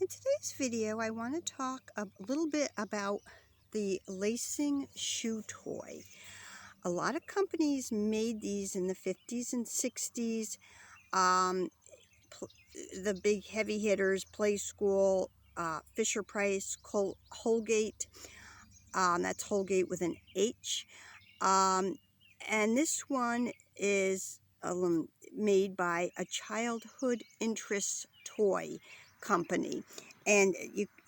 In today's video, I want to talk a little bit about the lacing shoe toy. A lot of companies made these in the 50s and 60s. Um, the big heavy hitters, Playskool, Fisher-Price, Holgate. That's Holgate with an H. And this one is made by a childhood interest toy company. And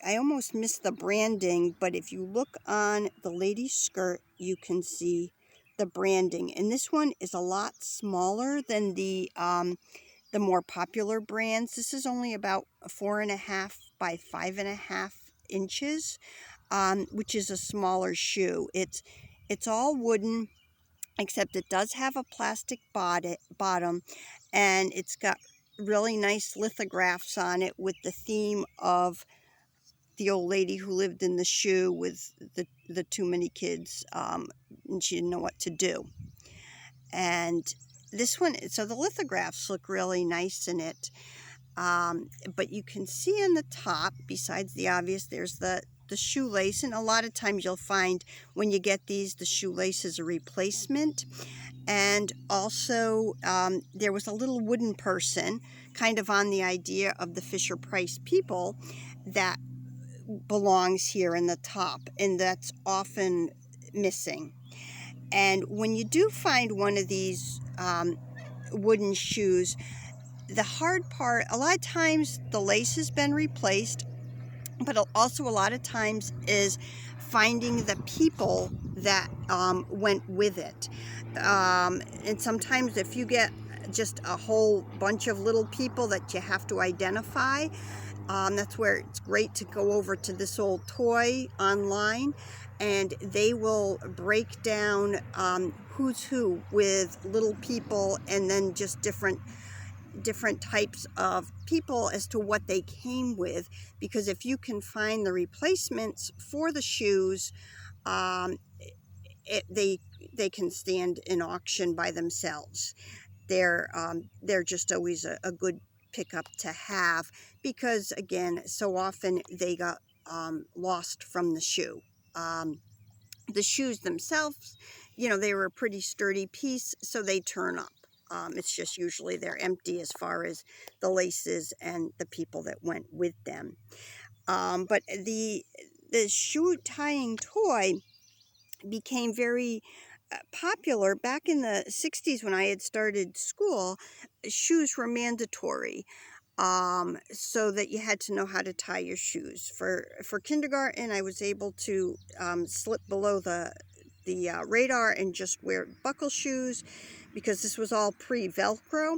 I almost missed the branding, but if you look on the lady's skirt, you can see the branding. And this one is a lot smaller than the more popular brands. This is only about 4.5 by 5.5 inches, which is a smaller shoe. It's all wooden, except it does have a plastic bottom, and it's got really nice lithographs on it with the theme of the old lady who lived in the shoe with the too many kids, and she didn't know what to do. And this one, so the lithographs look really nice in it, but you can see on the top, besides the obvious, there's the shoelace, and a lot of times you'll find when you get these, the shoelace is a replacement. And also there was a little wooden person, kind of on the idea of the Fisher-Price people, that belongs here in the top, and that's often missing. And when you do find one of these wooden shoes, the hard part, a lot of times the lace has been replaced, but also a lot of times is finding the people that went with it. And sometimes if you get just a whole bunch of little people that you have to identify, that's where it's great to go over to This Old Toy online, and they will break down who's who with little people, and then just different types of people as to what they came with, because if you can find the replacements for the shoes, they can stand in auction by themselves. They're just always a good pickup to have, because again, so often they got lost from the shoe. The shoes themselves, they were a pretty sturdy piece, so they turn up. It's just usually they're empty as far as the laces and the people that went with them. But the shoe tying toy became very popular back in the 60s when I had started school. Shoes were mandatory, so that you had to know how to tie your shoes. For kindergarten, I was able to slip below the radar and just wear buckle shoes, because this was all pre-Velcro.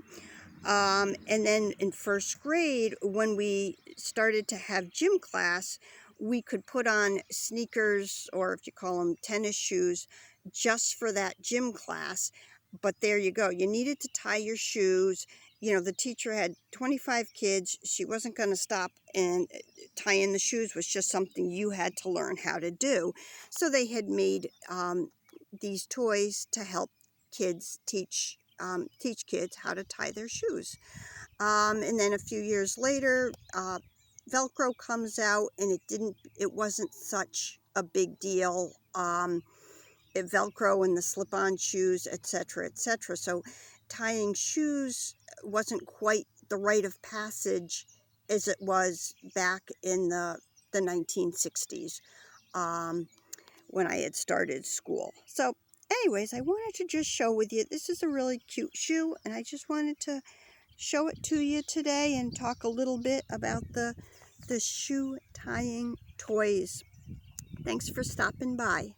And then in first grade, when we started to have gym class, we could put on sneakers, or if you call them tennis shoes, just for that gym class. But there you go. You needed to tie your shoes. The teacher had 25 kids. She wasn't going to stop, and tying the shoes was just something you had to learn how to do. So they had made these toys to help kids teach kids how to tie their shoes. And then a few years later, Velcro comes out, and it wasn't such a big deal. Velcro and the slip-on shoes, etc., etc. So tying shoes wasn't quite the rite of passage as it was back in the 1960s, when I had started school. So anyways, I wanted to just show with you, this is a really cute shoe, and I just wanted to show it to you today and talk a little bit about the shoe tying toys. Thanks for stopping by.